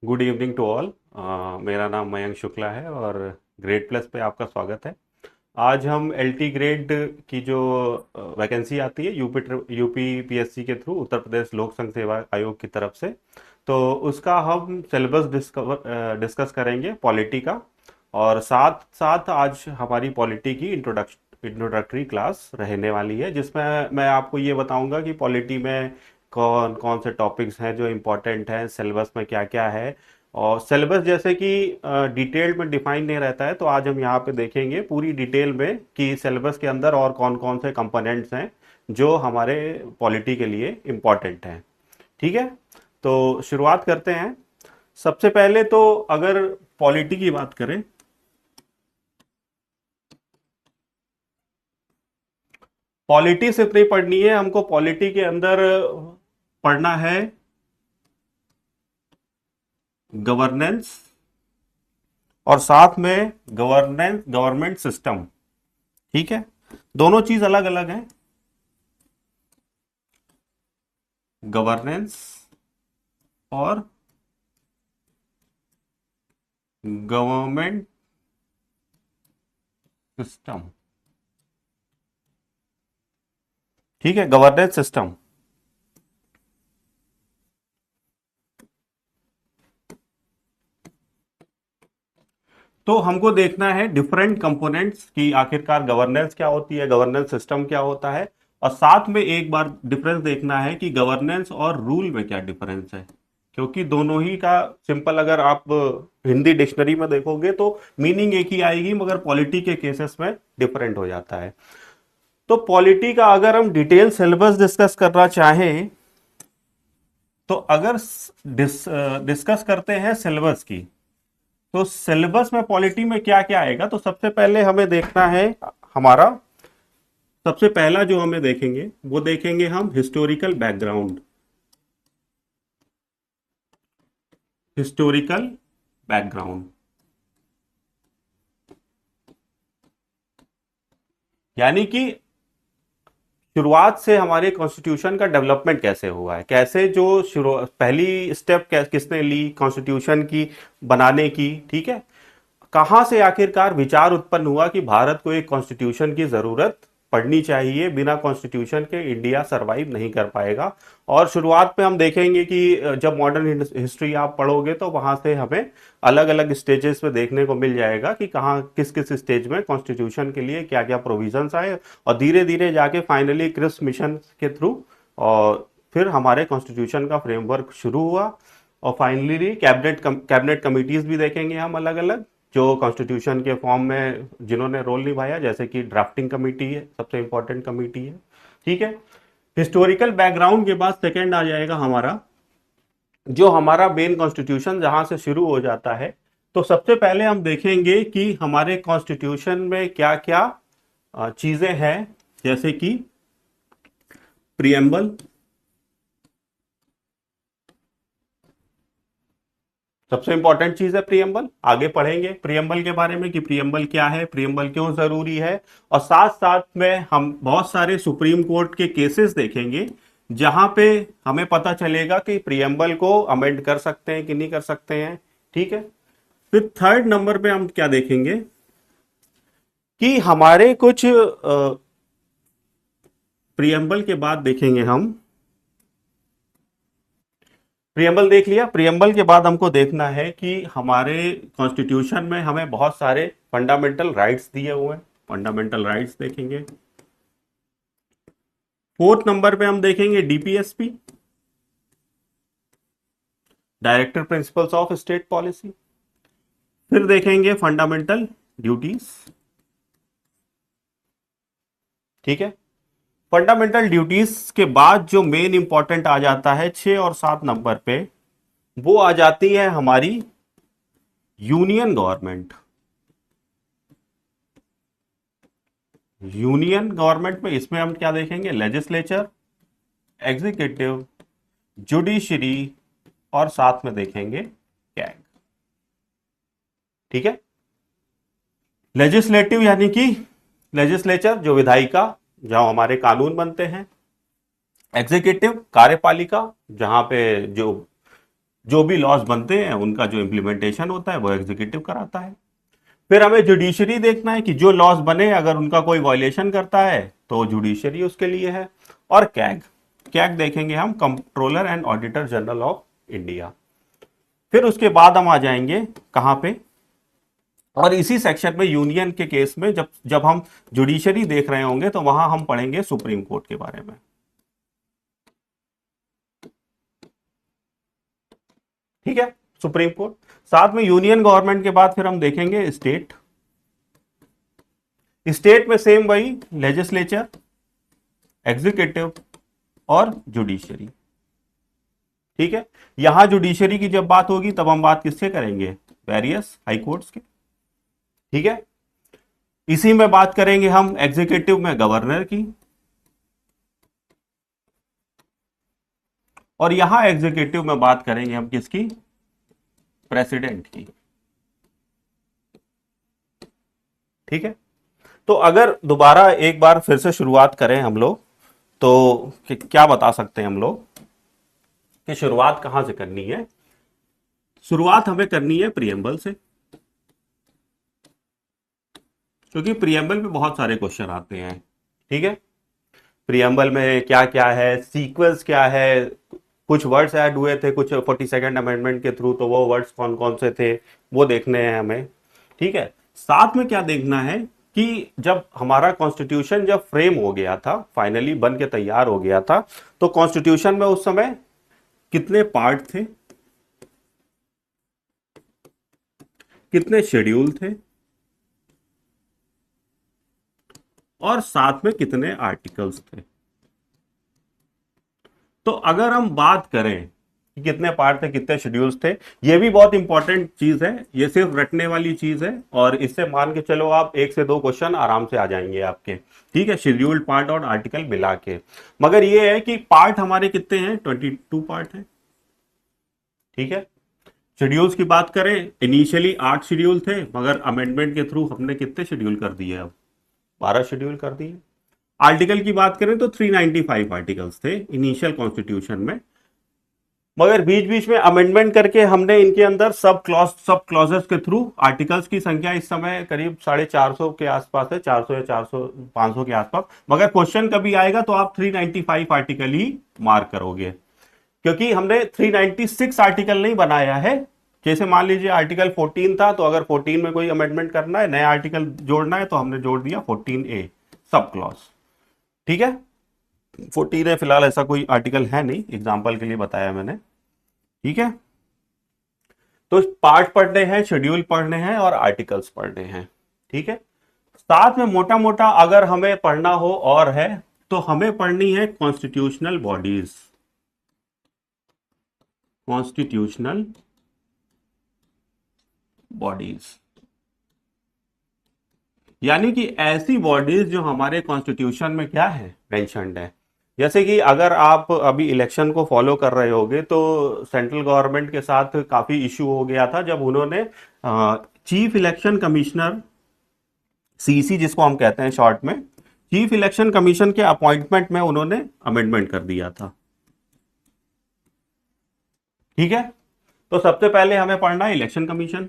Good evening to all. मेरा नाम मयंक शुक्ला है और ग्रेड प्लस पे आपका स्वागत है। आज हम एलटी ग्रेड की जो वैकेंसी आती है यूपी पीएससी के थ्रू, उत्तर प्रदेश लोक संघ सेवा आयोग की तरफ से, तो उसका हम सिलेबस डिस्कस करेंगे पॉलिटी का। और साथ साथ आज हमारी पॉलिटी की इंट्रोडक्टरी क्लास रहने वाली है, जिसमें मैं आपको ये बताऊंगा कि पॉलिटी में कौन कौन से टॉपिक्स हैं जो इम्पोर्टेंट हैं, सिलेबस में क्या क्या है। और सिलेबस जैसे कि डिटेल में डिफाइन नहीं रहता है, तो आज हम यहाँ पे देखेंगे पूरी डिटेल में कि सिलेबस के अंदर और कौन कौन से कंपोनेंट्स हैं जो हमारे पॉलिटी के लिए इम्पोर्टेंट हैं। ठीक है, तो शुरुआत करते हैं। सबसे पहले तो अगर पॉलिटी की बात करें, पॉलिटी सिर्फ नहीं पढ़नी है हमको, पॉलिटी के अंदर पढ़ना है गवर्नेंस और साथ में गवर्नमेंट सिस्टम। ठीक है, दोनों चीज अलग अलग है। गवर्नेंस और गवर्नमेंट सिस्टम। ठीक है, गवर्नेंस सिस्टम। तो हमको देखना है डिफरेंट कंपोनेंट्स की आखिरकार गवर्नेंस क्या होती है, गवर्नेंस सिस्टम क्या होता है, और साथ में एक बार डिफरेंस देखना है कि गवर्नेंस और रूल में क्या डिफरेंस है। क्योंकि दोनों ही का सिंपल अगर आप हिंदी डिक्शनरी में देखोगे तो मीनिंग एक ही आएगी, मगर पॉलिटी के केसेस में डिफरेंट हो जाता है। तो पॉलिटी का अगर हम डिटेल सिलेबस डिस्कस करना चाहें, तो अगर डिस्कस करते हैं सिलेबस की, तो सिलेबस में पॉलिटी में क्या क्या आएगा, तो सबसे पहले हमें देखना है हमारा, सबसे पहला जो हमें देखेंगे वो देखेंगे हम हिस्टोरिकल बैकग्राउंड। हिस्टोरिकल बैकग्राउंड यानी कि शुरुआत से हमारे कॉन्स्टिट्यूशन का डेवलपमेंट कैसे हुआ है, कैसे जो शुरू पहली स्टेप किसने ली कॉन्स्टिट्यूशन की बनाने की। ठीक है, कहां से आखिरकार विचार उत्पन्न हुआ कि भारत को एक कॉन्स्टिट्यूशन की जरूरत पड़नी चाहिए, बिना कॉन्स्टिट्यूशन के इंडिया सरवाइव नहीं कर पाएगा। और शुरुआत पे हम देखेंगे कि जब मॉडर्न हिस्ट्री आप पढ़ोगे तो वहां से हमें अलग अलग स्टेजेस पे देखने को मिल जाएगा कि कहाँ किस किस स्टेज में कॉन्स्टिट्यूशन के लिए क्या क्या प्रोविजंस आए, और धीरे धीरे जाके फाइनली क्रिप्स मिशन के थ्रू और फिर हमारे कॉन्स्टिट्यूशन का फ्रेमवर्क शुरू हुआ। और फाइनली कैबिनेट कमिटीज भी देखेंगे हम अलग अलग, जो कॉन्स्टिट्यूशन के फॉर्म में जिन्होंने रोल निभाया, जैसे कि ड्राफ्टिंग कमेटी है, सबसे इंपॉर्टेंट कमेटी है। ठीक है, हिस्टोरिकल बैकग्राउंड के बाद सेकंड आ जाएगा हमारा, जो हमारा मेन कॉन्स्टिट्यूशन जहां से शुरू हो जाता है। तो सबसे पहले हम देखेंगे कि हमारे कॉन्स्टिट्यूशन में क्या क्या चीजें हैं, जैसे कि प्रियम्बल। सबसे इंपॉर्टेंट चीज है प्रियम्बल, आगे पढ़ेंगे प्रियम्बल के बारे में कि प्रियम्बल क्या है, प्रियम्बल क्यों जरूरी है। और साथ साथ में हम बहुत सारे सुप्रीम कोर्ट के केसेस देखेंगे जहां पे हमें पता चलेगा कि प्रियम्बल को अमेंड कर सकते हैं कि नहीं कर सकते हैं। ठीक है, फिर थर्ड नंबर पे हम क्या देखेंगे कि हमारे कुछ प्रियम्बल के बाद देखेंगे हम, प्रियम्बल देख लिया, प्रियम्बल के बाद हमको देखना है कि हमारे कॉन्स्टिट्यूशन में हमें बहुत सारे फंडामेंटल राइट्स दिए हुए हैं, फंडामेंटल राइट्स देखेंगे। फोर्थ नंबर पे हम देखेंगे DPSP, director principles of state policy. फिर देखेंगे फंडामेंटल ड्यूटीज। ठीक है, फंडामेंटल ड्यूटीज के बाद जो मेन इंपॉर्टेंट आ जाता है 6 और 7 नंबर पे, वो आ जाती है हमारी यूनियन गवर्नमेंट। यूनियन गवर्नमेंट में इसमें हम क्या देखेंगे, लेजिस्लेचर, एग्जीक्यूटिव, जुडिशरी और साथ में देखेंगे कैग। ठीक है, लेजिस्लेटिव यानी कि लेजिस्लेचर जो विधायिका, जहां हमारे कानून बनते हैं। एग्जीक्यूटिव कार्यपालिका, जहां पे जो जो भी लॉज बनते हैं उनका जो इम्प्लीमेंटेशन होता है वो एग्जीक्यूटिव कराता है। फिर हमें जुडिशरी देखना है कि जो लॉज बने अगर उनका कोई वायलेशन करता है तो जुडिशरी उसके लिए है। और कैग, कैग देखेंगे हम, controller and auditor general of India. फिर उसके बाद हम आ जाएंगे कहां पे, और इसी सेक्शन में यूनियन के केस में जब जब हम जुडिशरी देख रहे होंगे तो वहां हम पढ़ेंगे सुप्रीम कोर्ट के बारे में। ठीक है, सुप्रीम कोर्ट। साथ में यूनियन गवर्नमेंट के बाद फिर हम देखेंगे स्टेट। स्टेट में सेम वही, लेजिस्लेचर, एग्जीक्यूटिव और जुडिशरी। ठीक है, यहां जुडिशरी की जब बात होगी तब हम बात किससे करेंगे, वेरियस हाई कोर्ट्स के। ठीक है, इसी में बात करेंगे हम एग्जीक्यूटिव में गवर्नर की, और यहां एग्जीक्यूटिव में बात करेंगे हम किसकी, प्रेसिडेंट की। ठीक है, तो अगर दोबारा एक बार फिर से शुरुआत करें हम लोग तो क्या बता सकते हैं हम लोग कि शुरुआत कहां से करनी है। शुरुआत हमें करनी है प्रियम्बल से, क्योंकि प्रियम्बल में बहुत सारे क्वेश्चन आते हैं। ठीक है, प्रियम्बल में क्या क्या है, सीक्वेंस क्या है, कुछ वर्ड्स ऐड हुए थे कुछ 42nd अमेंडमेंट के थ्रू, तो वो वर्ड्स कौन कौन से थे वो देखने हैं हमें। ठीक है, साथ में क्या देखना है कि जब हमारा कॉन्स्टिट्यूशन जब फ्रेम हो गया था, फाइनली बन के तैयार हो गया था, तो कॉन्स्टिट्यूशन में उस समय कितने पार्ट थे, कितने शेड्यूल थे, और साथ में कितने आर्टिकल्स थे। तो अगर हम बात करें कि कितने पार्ट थे, कितने शेड्यूल्स थे, ये भी बहुत इंपॉर्टेंट चीज है, ये सिर्फ रटने वाली चीज है, और इससे मान के चलो आप 1 से 2 क्वेश्चन आराम से आ जाएंगे आपके। ठीक है, शेड्यूल्ड पार्ट और आर्टिकल मिला के। मगर ये है कि पार्ट हमारे कितने हैं, 22 पार्ट हैं। ठीक है, शेड्यूल्स की बात करें, इनिशियली 8 शेड्यूल थे, मगर अमेंडमेंट के थ्रू हमने कितने शेड्यूल कर दिए, अब 12 शेड्यूल कर दिए। आर्टिकल की बात करें तो 395 आर्टिकल्स थे इनिशियल कॉन्स्टिट्यूशन में, मगर बीच बीच में अमेंडमेंट करके हमने इनके अंदर सब क्लॉजेस के थ्रू आर्टिकल्स की संख्या इस समय करीब 450 के आसपास है, 400 या 400 500 के आसपास। मगर क्वेश्चन कभी आएगा तो आप 395 आर्टिकल ही मार्क करोगे, क्योंकि हमने 396 आर्टिकल नहीं बनाया है। जैसे मान लीजिए आर्टिकल 14 था, तो अगर 14 में कोई अमेंडमेंट करना है, नया आर्टिकल जोड़ना है, तो हमने जोड़ दिया 14A सब क्लॉज। ठीक है, 14 है फिलहाल, ऐसा कोई आर्टिकल है नहीं, एग्जाम्पल के लिए बताया मैंने। ठीक है, तो पार्ट पढ़ने हैं, शेड्यूल पढ़ने हैं और आर्टिकल्स पढ़ने हैं। ठीक है, साथ में मोटा मोटा अगर हमें पढ़ना हो और है तो हमें पढ़नी है कॉन्स्टिट्यूशनल बॉडीज, कॉन्स्टिट्यूशनल बॉडीज, यानी कि ऐसी बॉडीज जो हमारे कॉन्स्टिट्यूशन में क्या है, मेंशन्ड है। जैसे कि अगर आप अभी इलेक्शन को फॉलो कर रहे होगे तो सेंट्रल गवर्नमेंट के साथ काफी इशू हो गया था जब उन्होंने चीफ इलेक्शन कमिश्नर, सीसी जिसको हम कहते हैं शॉर्ट में, चीफ इलेक्शन कमीशन के अपॉइंटमेंट में उन्होंने अमेंडमेंट कर दिया था। ठीक है, तो सबसे पहले हमें पढ़ना है इलेक्शन कमीशन।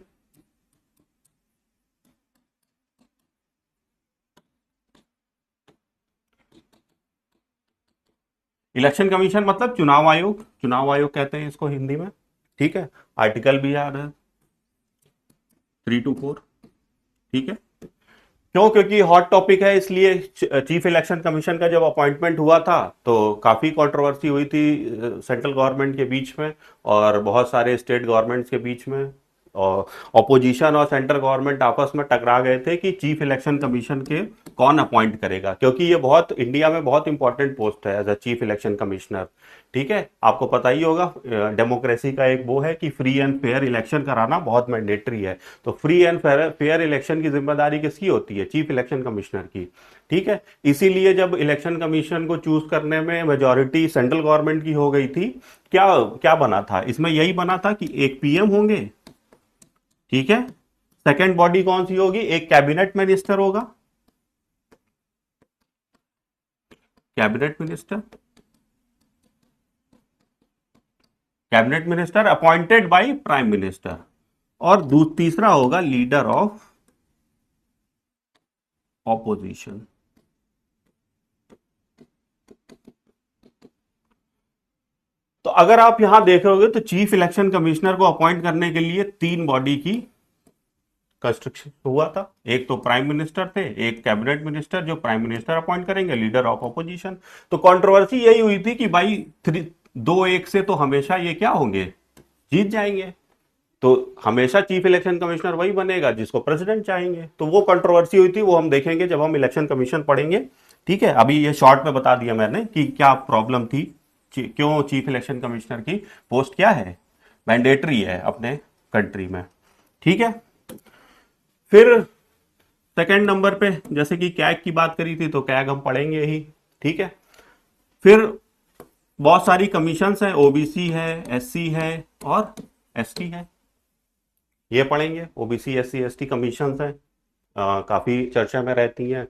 इलेक्शन कमीशन मतलब चुनाव आयोग, चुनाव आयोग कहते हैं इसको हिंदी में। ठीक है, आर्टिकल भी याद है 3 to 4। ठीक है, क्यों, क्योंकि हॉट टॉपिक है, इसलिए चीफ इलेक्शन कमीशन का जब अपॉइंटमेंट हुआ था तो काफी कंट्रोवर्सी हुई थी सेंट्रल गवर्नमेंट के बीच में और बहुत सारे स्टेट गवर्नमेंट्स के बीच में, और ऑपोजिशन और सेंट्रल गवर्नमेंट आपस में टकरा गए थे कि चीफ इलेक्शन कमीशन के कौन अपॉइंट करेगा, क्योंकि ये बहुत इंडिया में बहुत इंपॉर्टेंट पोस्ट है as a chief election commissioner. ठीक है, आपको पता ही होगा डेमोक्रेसी का एक वो है कि फ्री एंड फेयर इलेक्शन कराना बहुत मैंडेटरी है। तो फ्री एंड फेयर इलेक्शन की जिम्मेदारी किसकी होती है, चीफ इलेक्शन कमिश्नर की। ठीक है, इसीलिए जब इलेक्शन कमीशन को चूज करने में मेजॉरिटी सेंट्रल गवर्नमेंट की हो गई थी, क्या क्या बना था इसमें, यही बना था कि एक पीएम होंगे। ठीक है, सेकंड बॉडी कौन सी होगी, एक कैबिनेट मिनिस्टर होगा, cabinet minister, cabinet minister appointed by prime minister, और तीसरा होगा लीडर ऑफ ऑपोजिशन। तो अगर आप यहां देख रहे तो चीफ इलेक्शन कमिश्नर को अपॉइंट करने के लिए तीन बॉडी की कंस्ट्रक्शन हुआ था। एक तो प्राइम मिनिस्टर थे, एक कैबिनेट मिनिस्टर जो प्राइम मिनिस्टर अपॉइंट करेंगे, लीडर ऑफ ऑपोजिशन। तो कंट्रोवर्सी यही हुई थी कि भाई 2-1 से तो हमेशा ये क्या होंगे, जीत जाएंगे। तो हमेशा चीफ इलेक्शन कमिश्नर वही बनेगा जिसको प्रेसिडेंट चाहेंगे। तो वो कंट्रोवर्सी हुई थी, वो हम देखेंगे जब हम इलेक्शन कमीशन पढ़ेंगे। ठीक है, अभी ये शॉर्ट में बता दिया मैंने कि क्या प्रॉब्लम थी, क्यों चीफ इलेक्शन कमिश्नर की पोस्ट क्या है, मैंडेटरी है अपने कंट्री में। ठीक है, फिर सेकेंड नंबर पे जैसे कि कैग की बात करी थी तो कैग हम पढ़ेंगे ही। ठीक है, फिर बहुत सारी कमीशंस हैं, ओबीसी है, एससी है और एसटी है, ये पढ़ेंगे। ओबीसी एससी एसटी कमीशंस हैं, काफी चर्चा में रहती हैं।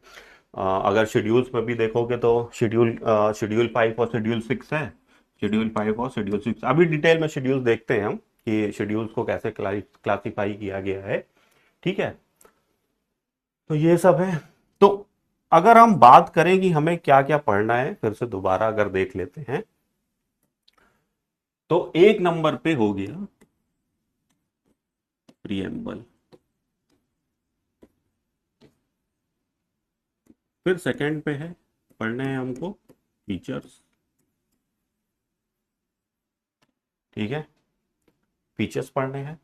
अगर शेड्यूल्स में भी देखोगे तो शेड्यूल 5 और शेड्यूल 6 है। शेड्यूल 5 और शेड्यूल 6 अभी डिटेल में शेड्यूल्स देखते हैं हम कि शेड्यूल्स को कैसे क्लासिफाई किया गया है। ठीक है, तो ये सब है। तो अगर हम बात करें कि हमें क्या क्या पढ़ना है, फिर से दोबारा अगर देख लेते हैं तो एक नंबर पे हो गया प्रिएम्बल, फिर सेकंड पे है पढ़ने हैं हमको फीचर्स। ठीक है, फीचर्स पढ़ने हैं।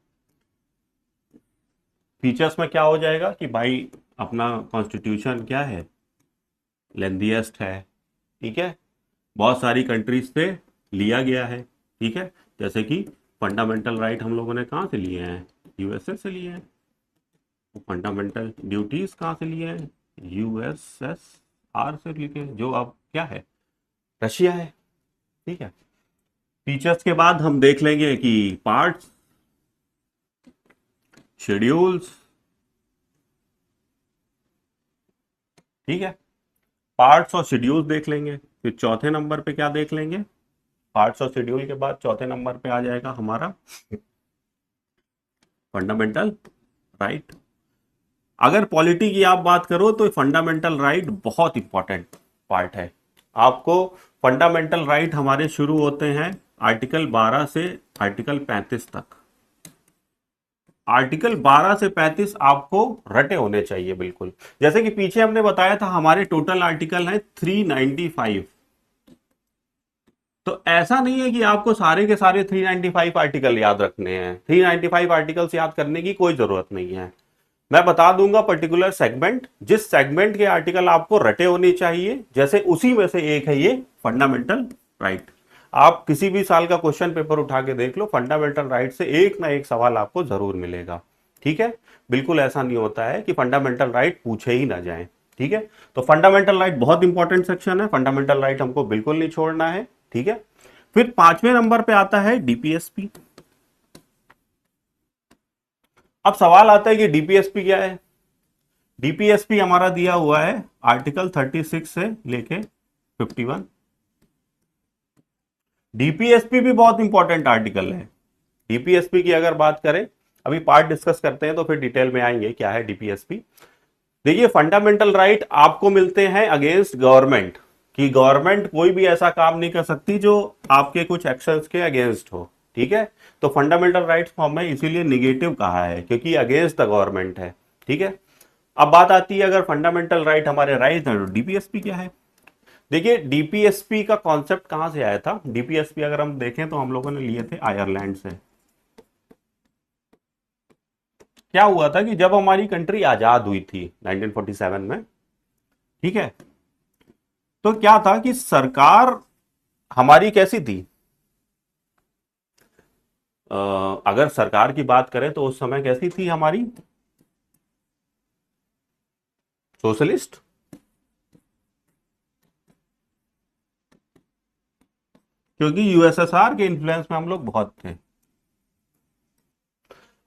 फीचर्स में क्या हो जाएगा कि भाई अपना कॉन्स्टिट्यूशन क्या है, लेंथीएस्ट है। ठीक है, बहुत सारी कंट्रीज से लिया गया है। ठीक है, जैसे कि फंडामेंटल राइट हम लोगों ने कहाँ से लिए हैं, यूएसए से लिए हैं। फंडामेंटल ड्यूटीज कहाँ से लिए हैं, यूएसएसआर से लिए, जो अब क्या है, रशिया है। ठीक है, फीचर्स के बाद हम देख लेंगे कि पार्ट्स, शेड्यूल्स। ठीक है, पार्ट्स और शेड्यूल्स देख लेंगे। फिर चौथे नंबर पे क्या देख लेंगे, पार्ट्स और शेड्यूल के बाद चौथे नंबर पे आ जाएगा हमारा फंडामेंटल राइट। अगर पॉलिटी की आप बात करो तो फंडामेंटल राइट बहुत इंपॉर्टेंट पार्ट है। आपको फंडामेंटल राइट हमारे शुरू होते हैं आर्टिकल 12 से आर्टिकल 35 तक। आर्टिकल 12 से 35 आपको रटे होने चाहिए बिल्कुल। जैसे कि पीछे हमने बताया था हमारे टोटल आर्टिकल है 395। तो ऐसा नहीं है कि आपको सारे के सारे 395 आर्टिकल याद रखने हैं। 395 आर्टिकल्स याद करने की कोई जरूरत नहीं है। मैं बता दूंगा पर्टिकुलर सेगमेंट, जिस सेगमेंट के आर्टिकल आपको रटे होने चाहिए, जैसे उसी में से एक है ये फंडामेंटल राइट। आप किसी भी साल का क्वेश्चन पेपर उठा के देख लो, फंडामेंटल राइट से एक ना एक सवाल आपको जरूर मिलेगा। ठीक है, बिल्कुल ऐसा नहीं होता है कि फंडामेंटल राइट पूछे ही ना जाए। ठीक है, तो फंडामेंटल राइट बहुत इंपॉर्टेंट सेक्शन है, फंडामेंटल राइट हमको बिल्कुल नहीं छोड़ना है। ठीक है, फिर पांचवें नंबर पे आता है डीपीएसपी। अब सवाल आता है कि डीपीएसपी क्या है। डीपीएसपी हमारा दिया हुआ है आर्टिकल 36 से लेके 51। डीपीएसपी भी बहुत इंपॉर्टेंट आर्टिकल है। डीपीएसपी की अगर बात करें, अभी पार्ट डिस्कस करते हैं तो फिर डिटेल में आएंगे क्या है डीपीएसपी। देखिए, फंडामेंटल राइट आपको मिलते हैं अगेंस्ट गवर्नमेंट, कि गवर्नमेंट कोई भी ऐसा काम नहीं कर सकती जो आपके कुछ एक्शंस के अगेंस्ट हो। ठीक है, तो फंडामेंटल राइट्स फॉर्म में इसीलिए निगेटिव कहा है क्योंकि अगेंस्ट द गवर्नमेंट है। ठीक है, अब बात आती है अगर फंडामेंटल राइट हमारे राइट है तो डीपीएसपी क्या है। देखिए, डीपीएसपी का कॉन्सेप्ट कहां से आया था। डीपीएसपी अगर हम देखें तो हम लोगों ने लिए थे आयरलैंड से। क्या हुआ था कि जब हमारी कंट्री आजाद हुई थी 1947 में, ठीक है, तो क्या था कि सरकार हमारी कैसी थी। अगर सरकार की बात करें तो उस समय कैसी थी हमारी, सोशलिस्ट। क्योंकि यूएसएसआर के इन्फ्लुएंस में हम लोग बहुत थे।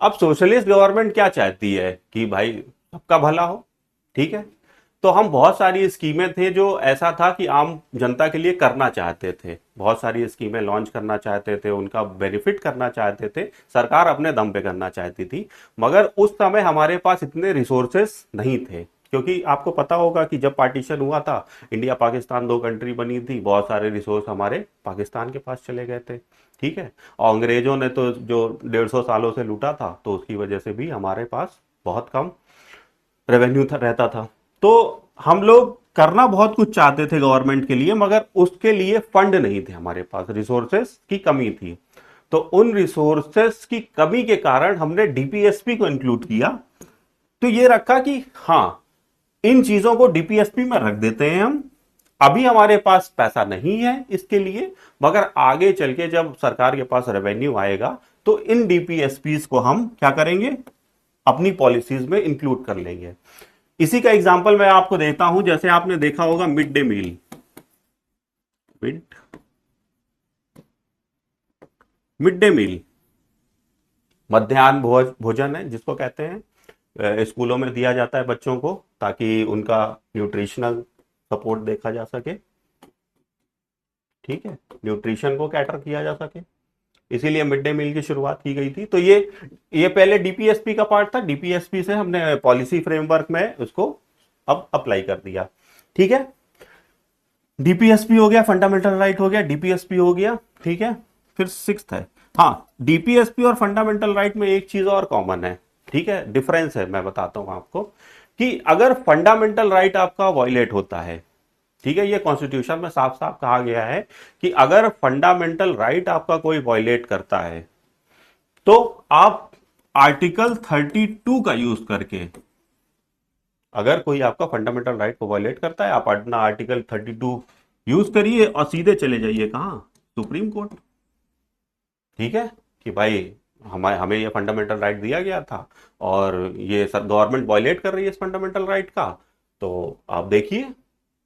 अब सोशलिस्ट गवर्नमेंट क्या चाहती है कि भाई सबका भला हो। ठीक है, तो हम बहुत सारी स्कीमें थे जो ऐसा था कि आम जनता के लिए करना चाहते थे, बहुत सारी स्कीमें लॉन्च करना चाहते थे, उनका बेनिफिट करना चाहते थे, सरकार अपने दम पे करना चाहती थी। मगर उस समय हमारे पास इतने रिसोर्सेस नहीं थे, क्योंकि आपको पता होगा कि जब पार्टीशन हुआ था, इंडिया पाकिस्तान दो कंट्री बनी थी, बहुत सारे रिसोर्स हमारे पाकिस्तान के पास चले गए थे। ठीक है। और अंग्रेजों ने तो जो 150 सालों से लूटा था, तो उसकी वजह से भी हमारे पास बहुत कम रेवेन्यू रहता था। तो हम लोग करना बहुत कुछ चाहते थे गवर्नमेंट के लिए, मगर उसके लिए फंड नहीं थे हमारे पास, रिसोर्सेस की कमी थी। तो उन रिसोर्सेस की कमी के कारण हमने डीपीएसपी को इंक्लूड किया। तो ये रखा कि हाँ, इन चीजों को डीपीएसपी में रख देते हैं हम। अभी हमारे पास पैसा नहीं है इसके लिए, मगर आगे चल के जब सरकार के पास रेवेन्यू आएगा तो इन डीपीएसपी को हम क्या करेंगे, अपनी पॉलिसीज में इंक्लूड कर लेंगे। इसी का एग्जांपल मैं आपको देता हूं। जैसे आपने देखा होगा mid day meal, mid mid day meal मध्याह्न भोजन है जिसको कहते हैं, स्कूलों में दिया जाता है बच्चों को, ताकि उनका न्यूट्रिशनल सपोर्ट देखा जा सके। ठीक है, न्यूट्रिशन को कैटर किया जा सके, इसीलिए मिड डे मील की शुरुआत की गई थी। तो ये पहले डीपीएसपी का पार्ट था, डीपीएसपी से हमने पॉलिसी फ्रेमवर्क में उसको अब अप्लाई कर दिया। ठीक है, डीपीएसपी हो गया, फंडामेंटल राइट हो गया, डीपीएसपी हो गया। ठीक है, फिर सिक्स्थ है, हाँ, डीपीएसपी और फंडामेंटल राइट में एक चीज और कॉमन है। ठीक है, डिफरेंस है, मैं बताता हूं आपको कि अगर फंडामेंटल राइट आपका वायलेट होता है, ठीक है, ये कॉन्स्टिट्यूशन में साफ साफ कहा गया है कि अगर फंडामेंटल राइट आपका कोई वायलेट करता है तो आप आर्टिकल 32 का यूज करके, अगर कोई आपका फंडामेंटल राइट को वायलेट करता है, आप अपना आर्टिकल 32 यूज करिए और सीधे चले जाइए कहां, सुप्रीम कोर्ट। ठीक है, कि भाई हमें हमें ये फंडामेंटल राइट दिया गया था और ये सर गवर्नमेंट वायलेट कर रही है इस फंडामेंटल राइट का, तो आप देखिए,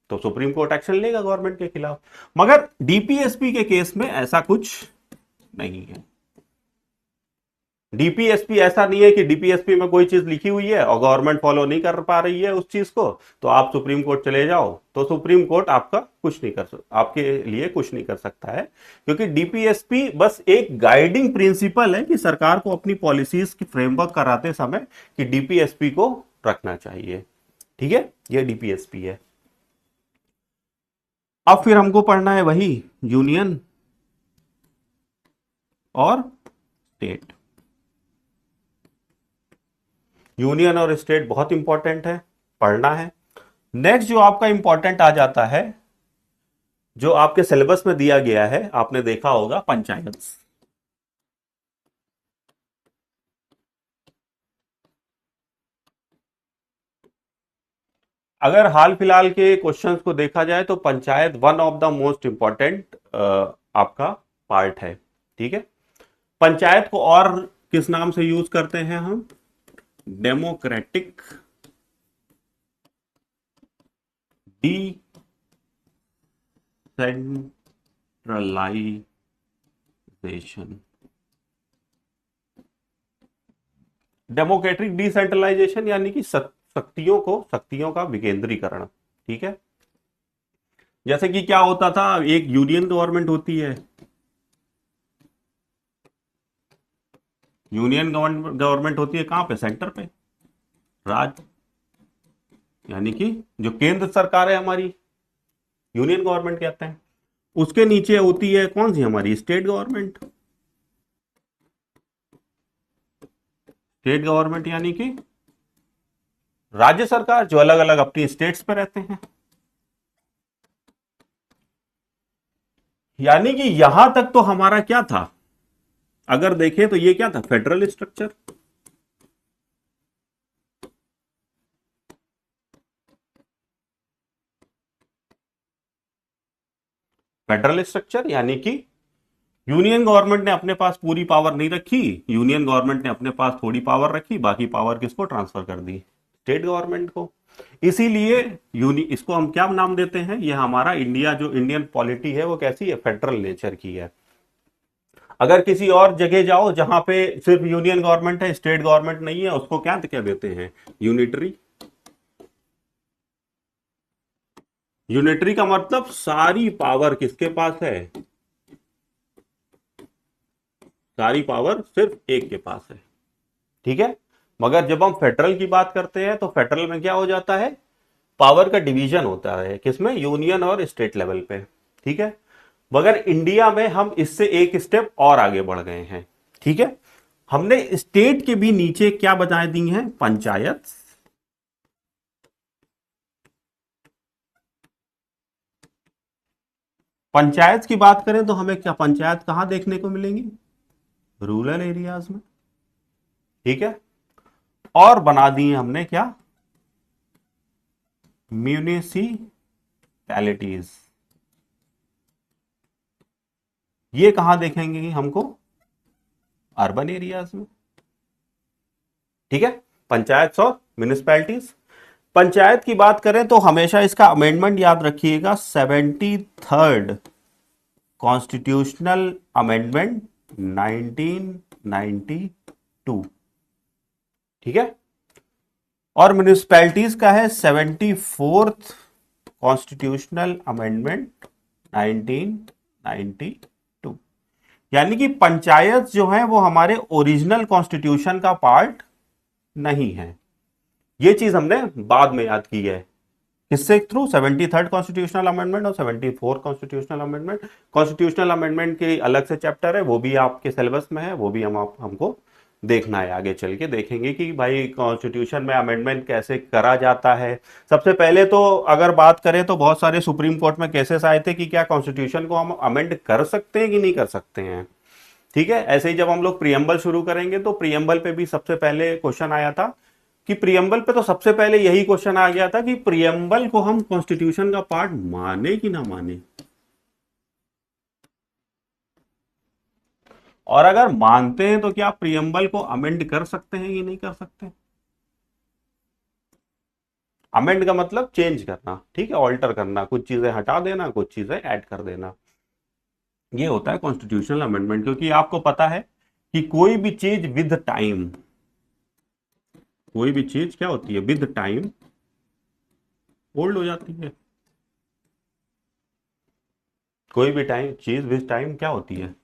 तो सुप्रीम कोर्ट एक्शन लेगा गवर्नमेंट के खिलाफ। मगर डीपीएसपी के केस में ऐसा कुछ नहीं है। डीपीएसपी ऐसा नहीं है कि डीपीएसपी में कोई चीज लिखी हुई है और गवर्नमेंट फॉलो नहीं कर पा रही है उस चीज को, तो आप सुप्रीम कोर्ट चले जाओ, तो सुप्रीम कोर्ट आपका कुछ नहीं कर सकता, आपके लिए कुछ नहीं कर सकता है। क्योंकि डीपीएसपी बस एक गाइडिंग प्रिंसिपल है कि सरकार को अपनी पॉलिसीज की फ्रेमवर्क कराते समय कि डीपीएसपी को रखना चाहिए। ठीक है, ये डीपीएसपी है। अब फिर हमको पढ़ना है वही यूनियन और स्टेट। यूनियन और स्टेट बहुत इंपॉर्टेंट है, पढ़ना है। नेक्स्ट जो आपका इंपॉर्टेंट आ जाता है, जो आपके सिलेबस में दिया गया है, आपने देखा होगा पंचायत। अगर हाल फिलहाल के क्वेश्चंस को देखा जाए तो panchayat one of the most important आपका पार्ट है। ठीक है, पंचायत को और किस नाम से यूज करते हैं हम, डेमोक्रेटिक डिसेंट्रलाइजेशन, डेमोक्रेटिक डिसेंट्रलाइजेशन यानी कि शक्तियों का विकेंद्रीकरण। ठीक है, जैसे कि क्या होता था, एक यूनियन गवर्नमेंट होती है, यूनियन गवर्नमेंट होती है कहां पे, सेंटर पे, राज्य, यानी कि जो केंद्र सरकार है हमारी, यूनियन गवर्नमेंट कहते हैं। उसके नीचे होती है कौन सी, हमारी स्टेट गवर्नमेंट। स्टेट गवर्नमेंट यानी कि राज्य सरकार, जो अलग अलग अपनी स्टेट्स पे रहते हैं। यानी कि यहां तक तो हमारा क्या था, अगर देखें तो ये क्या था, फेडरल स्ट्रक्चर। फेडरल स्ट्रक्चर यानी कि यूनियन गवर्नमेंट ने अपने पास पूरी पावर नहीं रखी, यूनियन गवर्नमेंट ने अपने पास थोड़ी पावर रखी, बाकी पावर किसको ट्रांसफर कर दी, स्टेट गवर्नमेंट को। इसीलिए इसको हम क्या नाम देते हैं, ये हमारा इंडिया, जो इंडियन पॉलिटी है वो कैसी है, फेडरल नेचर की है। अगर किसी और जगह जाओ जहां पे सिर्फ यूनियन गवर्नमेंट है, स्टेट गवर्नमेंट नहीं है, उसको क्या क्या देते हैं, यूनिटरी। यूनिटरी का मतलब सारी पावर किसके पास है? सारी पावर सिर्फ एक के पास है, ठीक है। मगर जब हम फेडरल की बात करते हैं तो फेडरल में क्या हो जाता है? पावर का डिवीजन होता है, किसमें? यूनियन और स्टेट लेवल पे, ठीक है। मगर इंडिया में हम इससे एक स्टेप और आगे बढ़ गए हैं, ठीक है। हमने स्टेट के भी नीचे क्या बता दी हैं? पंचायत। पंचायत की बात करें तो हमें क्या पंचायत कहां देखने को मिलेंगी? रूरल एरियाज में, ठीक है। और बना दिए हमने क्या? म्यूनिसिपैलिटीज। ये कहां देखेंगे हमको? अर्बन एरियाज में, ठीक है। पंचायत और म्यूनिसिपैलिटीज। पंचायत की बात करें तो हमेशा इसका अमेंडमेंट याद रखिएगा, 73rd कॉन्स्टिट्यूशनल अमेंडमेंट 1992, ठीक है। और म्यूनिसिपैलिटीज का है 74th कॉन्स्टिट्यूशनल अमेंडमेंट 1992। यानी कि पंचायत जो है वो हमारे ओरिजिनल कॉन्स्टिट्यूशन का पार्ट नहीं है। ये चीज हमने बाद में याद की है, किससे? थ्रू 73rd कॉन्स्टिट्यूशनल अमेंडमेंट और 74th constitutional amendment. Constitutional amendment के अलग से चैप्टर है, वो भी आपके सिलेबस में है, वो भी हमको देखना है। आगे चल के देखेंगे कि भाई कॉन्स्टिट्यूशन में अमेंडमेंट कैसे करा जाता है। सबसे पहले तो अगर बात करें तो बहुत सारे सुप्रीम कोर्ट में केसेस आए थे कि क्या कॉन्स्टिट्यूशन को हम अमेंड कर सकते हैं कि नहीं कर सकते हैं, ठीक है। ऐसे ही जब हम लोग प्रियम्बल शुरू करेंगे तो प्रियम्बल पे भी सबसे पहले क्वेश्चन आया था कि प्रियम्बल पे तो सबसे पहले यही क्वेश्चन आ गया था कि प्रियम्बल को हम कॉन्स्टिट्यूशन का पार्ट माने कि ना माने। और अगर मानते हैं तो क्या प्रियम्बल को अमेंड कर सकते हैं कि नहीं कर सकते? अमेंड का मतलब चेंज करना, ठीक है, ऑल्टर करना, कुछ चीजें हटा देना, कुछ चीजें ऐड कर देना। ये होता है कॉन्स्टिट्यूशनल अमेंडमेंट, क्योंकि आपको पता है कि कोई भी चीज विद टाइम, कोई भी चीज क्या होती है? विद टाइम ओल्ड हो जाती है। कोई भी टाइम चीज विद टाइम क्या होती है?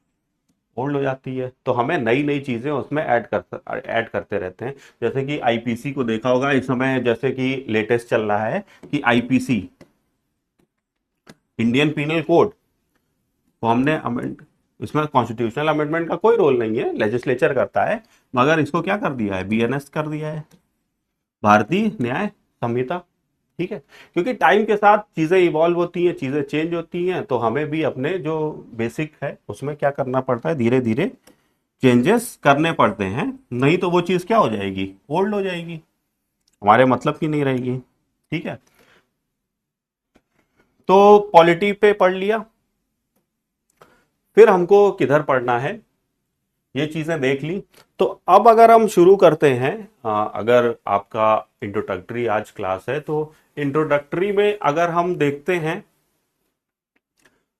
ओल्ड हो जाती है। तो हमें नई नई चीजें उसमें ऐड करते रहते हैं। जैसे कि आईपीसी को देखा होगा इस समय, जैसे कि लेटेस्ट चल रहा है कि आईपीसी, इंडियन पीनल कोड को हमने अमेंड, इसमें कॉन्स्टिट्यूशनल अमेंडमेंट का कोई रोल नहीं है, लेजिस्लेचर करता है। मगर इसको क्या कर दिया है? बीएनएस कर दिया है, भारतीय न्याय संहिता, ठीक है। क्योंकि टाइम के साथ चीजें इवॉल्व होती हैं, चीजें चेंज होती हैं, तो हमें भी अपने जो बेसिक है उसमें क्या करना पड़ता है? धीरे धीरे चेंजेस करने पड़ते हैं, नहीं तो वो चीज क्या हो जाएगी? ओल्ड हो जाएगी, हमारे मतलब की नहीं रहेगी, ठीक है। तो पॉलिटी पे पढ़ लिया, फिर हमको किधर पढ़ना है ये चीजें देख ली। तो अब अगर हम शुरू करते हैं, अगर आपका इंट्रोडक्टरी आज क्लास है तो इंट्रोडक्टरी में अगर हम देखते हैं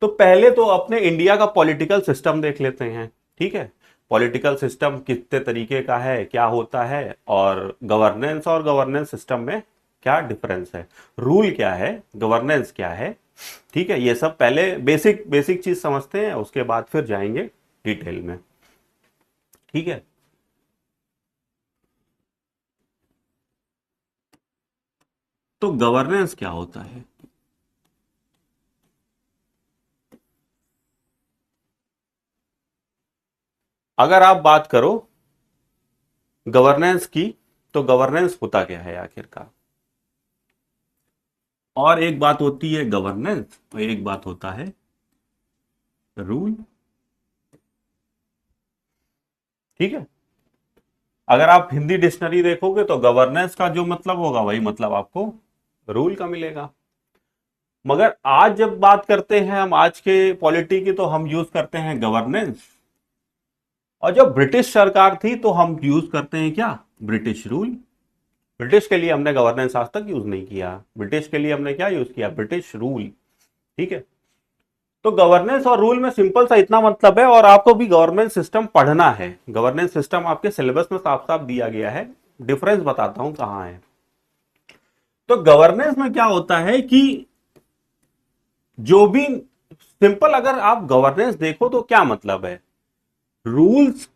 तो पहले तो अपने इंडिया का पॉलिटिकल सिस्टम देख लेते हैं, ठीक है। पॉलिटिकल सिस्टम कितने तरीके का है, क्या होता है, और गवर्नेंस सिस्टम में क्या डिफरेंस है, रूल क्या है, गवर्नेंस क्या है, ठीक है। ये सब पहले बेसिक बेसिक चीज समझते हैं, उसके बाद फिर जाएंगे डिटेल में, ठीक है। तो गवर्नेंस क्या होता है? अगर आप बात करो गवर्नेंस की, तो गवर्नेंस होता क्या है आखिरकार? और एक बात होती है गवर्नेंस और एक बात होता है रूल, ठीक है। अगर आप हिंदी डिक्शनरी देखोगे तो गवर्नेंस का जो मतलब होगा वही मतलब आपको रूल का मिलेगा। मगर आज जब बात करते हैं हम आज के पॉलिटी की, तो हम यूज करते हैं गवर्नेंस। और जब ब्रिटिश सरकार थी तो हम यूज करते हैं क्या? British rule. ब्रिटिश के लिए हमने गवर्नेंस आज तक यूज नहीं किया, ब्रिटिश के लिए हमने क्या यूज किया? ब्रिटिश रूल, ठीक है। तो गवर्नेंस और रूल में सिंपल सा इतना मतलब है, और आपको भी गवर्नेंस सिस्टम पढ़ना है, गवर्नेंस सिस्टम आपके सिलेबस में साफ साफ दिया गया है। डिफरेंस बताता हूं कहां है। तो गवर्नेंस में क्या होता है कि जो भी सिंपल, अगर आप गवर्नेंस देखो तो क्या मतलब है, रूल्स,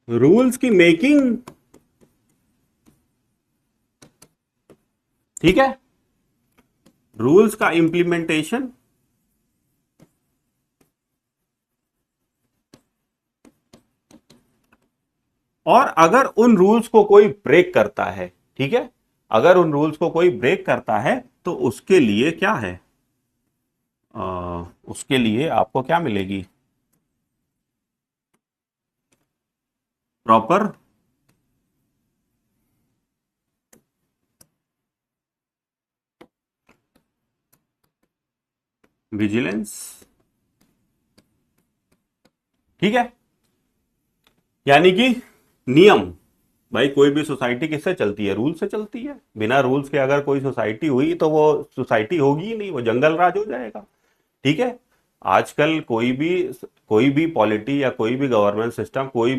रूल्स की मेकिंग, ठीक है, रूल्स का इंप्लीमेंटेशन, और अगर उन रूल्स को कोई ब्रेक करता है, ठीक है, अगर उन रूल्स को कोई ब्रेक करता है तो उसके लिए क्या है, उसके लिए आपको क्या मिलेगी, प्रॉपर विजिलेंस, ठीक है। यानी कि नियम, भाई कोई भी सोसाइटी किससे चलती है, रूल से चलती है। बिना रूल्स के अगर कोई सोसाइटी हुई तो वो सोसाइटी होगी ही नहीं, वो जंगल राज हो जाएगा, ठीक है। आजकल कोई भी पॉलिटी या कोई भी गवर्नेंस सिस्टम, कोई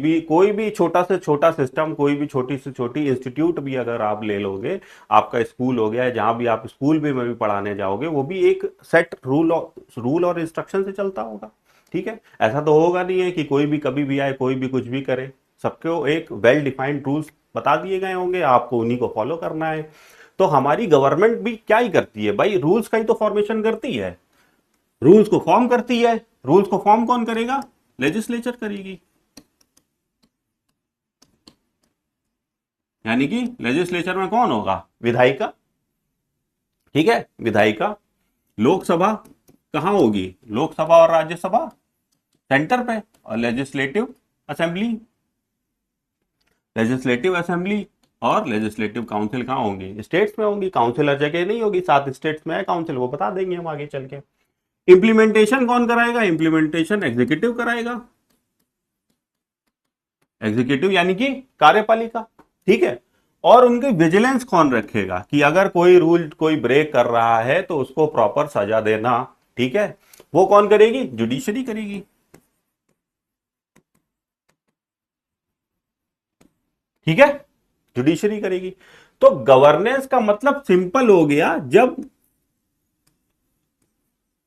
भी छोटा से छोटा सिस्टम, कोई भी छोटी से छोटी इंस्टीट्यूट भी अगर आप ले लोगे, आपका स्कूल हो गया, जहां भी आप स्कूल भी में भी पढ़ाने जाओगे, वो भी एक सेट रूल और इंस्ट्रक्शन से चलता होगा, ठीक है। ऐसा तो होगा नहीं है कि कोई भी कभी भी आए, कोई भी कुछ भी करे। सबको एक वेल डिफाइंड रूल्स बता दिए गए होंगे, आपको उन्हीं को फॉलो करना है। तो हमारी गवर्नमेंट भी क्या ही करती है भाई, रूल्स का ही तो फॉर्मेशन करती है, रूल्स को फॉर्म करती है। रूल्स को फॉर्म कौन करेगा, लेजिस्लेचर करेगी। यानी कि लेजिस्लेचर में कौन होगा, विधायिका, ठीक है, विधायिका। लोकसभा कहां होगी, लोकसभा और राज्यसभा सेंटर पे, और लेजिस्लेटिव असेंबली, लेजिस्लेटिव असेंबली और लेजिस्लेटिव काउंसिल कहां होंगी, स्टेट्स में होंगी। काउंसिल हर जगह नहीं होगी, 7 स्टेट्स में है काउंसिल, वो बता देंगे हम आगे चल के। इंप्लीमेंटेशन कौन कराएगा, इंप्लीमेंटेशन एग्जीक्यूटिव कराएगा, एग्जीक्यूटिव यानी कि कार्यपालिका, ठीक है। और उनकी विजिलेंस कौन रखेगा कि अगर कोई रूल कोई ब्रेक कर रहा है तो उसको प्रॉपर सजा देना, ठीक है, वो कौन करेगी, जुडिशरी करेगी, ठीक है, जुडिशरी करेगी। तो गवर्नेंस का मतलब सिंपल हो गया, जब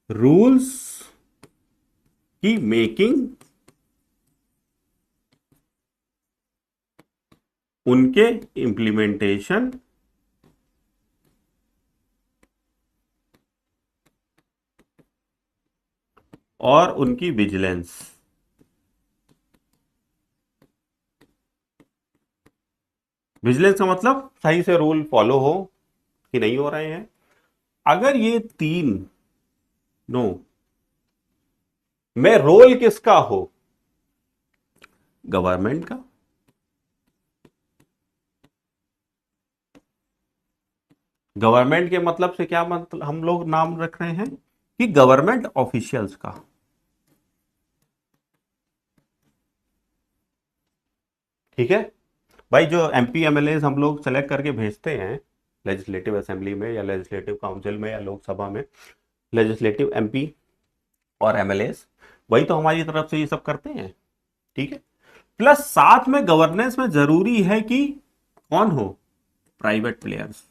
रूल्स की मेकिंग, उनके इंप्लीमेंटेशन और उनकी विजिलेंस। विजिलेंस का मतलब सही से रूल फॉलो हो कि नहीं हो रहे हैं। अगर ये तीन नो में रोल किसका हो, गवर्नमेंट का, गवर्नमेंट के मतलब से क्या मतलब हम लोग नाम रख रहे हैं कि गवर्नमेंट ऑफिशियल्स का, ठीक है। भाई जो एमपी एमएलए हम लोग सेलेक्ट करके भेजते हैं लेजिस्लेटिव असेंबली में या लेजिस्लेटिव काउंसिल में या लोकसभा में, लेजिस्लेटिव एमपी और एमएलए, वही तो हमारी तरफ से ये सब करते हैं, ठीक है। प्लस साथ में गवर्नेंस में जरूरी है कि कौन हो, प्राइवेट प्लेयर्स।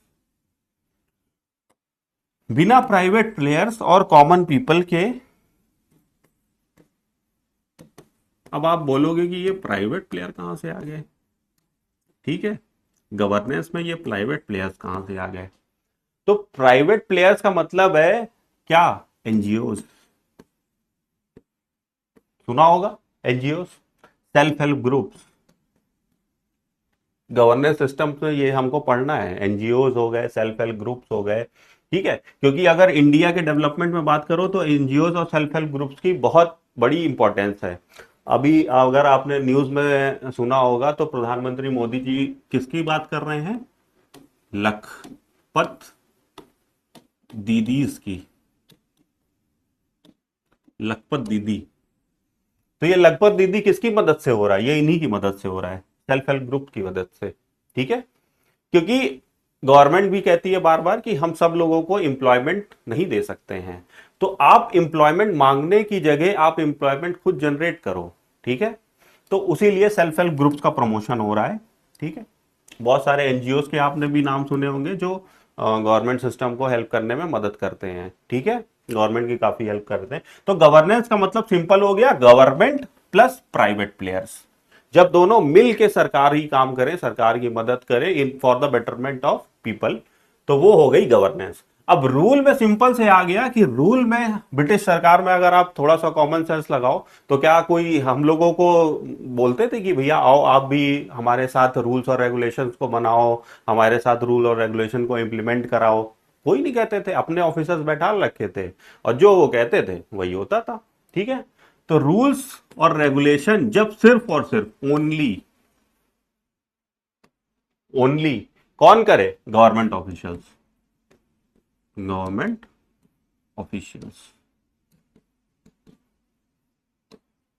बिना प्राइवेट प्लेयर्स और कॉमन पीपल के, अब आप बोलोगे कि ये प्राइवेट प्लेयर कहां से आ गए, ठीक है, गवर्नेंस में ये प्राइवेट प्लेयर्स कहां से आ गए। तो प्राइवेट प्लेयर्स का मतलब है क्या, एनजीओ, सुना होगा, NGO, self help groups. Governance system में ये हमको पढ़ना है, एनजीओ हो गए, सेल्फ हेल्प ग्रुप्स हो गए, ठीक है। क्योंकि अगर इंडिया के डेवलपमेंट में बात करो तो एनजीओ और सेल्फ हेल्प ग्रुप्स की बहुत बड़ी इंपॉर्टेंस है। अभी अगर आपने न्यूज में सुना होगा तो प्रधानमंत्री मोदी जी किसकी बात कर रहे हैं, लखपत दीदीज की, लखपत दीदी। तो ये लखपत दीदी किसकी मदद से हो रहा है, ये इन्हीं की मदद से हो रहा है, सेल्फ हेल्प ग्रुप की मदद से, ठीक है। क्योंकि गवर्नमेंट भी कहती है बार बार कि हम सब लोगों को एम्प्लॉयमेंट नहीं दे सकते हैं, तो आप एम्प्लॉयमेंट मांगने की जगह आप एम्प्लॉयमेंट खुद जनरेट करो, ठीक है। तो उसी लिए सेल्फ हेल्प ग्रुप्स का प्रमोशन हो रहा है, ठीक है। बहुत सारे एनजीओ के आपने भी नाम सुने होंगे जो गवर्नमेंट सिस्टम को हेल्प करने में मदद करते हैं, ठीक है, गवर्नमेंट की काफी हेल्प करते हैं। तो गवर्नेंस का मतलब सिंपल हो गया, गवर्नमेंट प्लस प्राइवेट प्लेयर्स, जब दोनों मिल के सरकार ही काम करें, सरकार की मदद करें in for the betterment of people, तो वो हो गई गवर्नेंस। अब रूल में सिंपल से आ गया कि रूल में ब्रिटिश सरकार में अगर आप थोड़ा सा कॉमन सेंस लगाओ तो क्या कोई हम लोगों को बोलते थे कि भैया आओ आप भी हमारे साथ रूल्स और रेगुलेशंस को बनाओ, हमारे साथ रूल और रेगुलेशन को इम्प्लीमेंट कराओ? कोई नहीं कहते थे, अपने ऑफिसर्स बैठा रखे थे और जो वो कहते थे वही होता था, ठीक है। तो रूल्स और रेगुलेशन जब सिर्फ और सिर्फ ओनली ओनली कौन करे? गवर्नमेंट ऑफिशियल्स, गवर्नमेंट ऑफिशियल्स,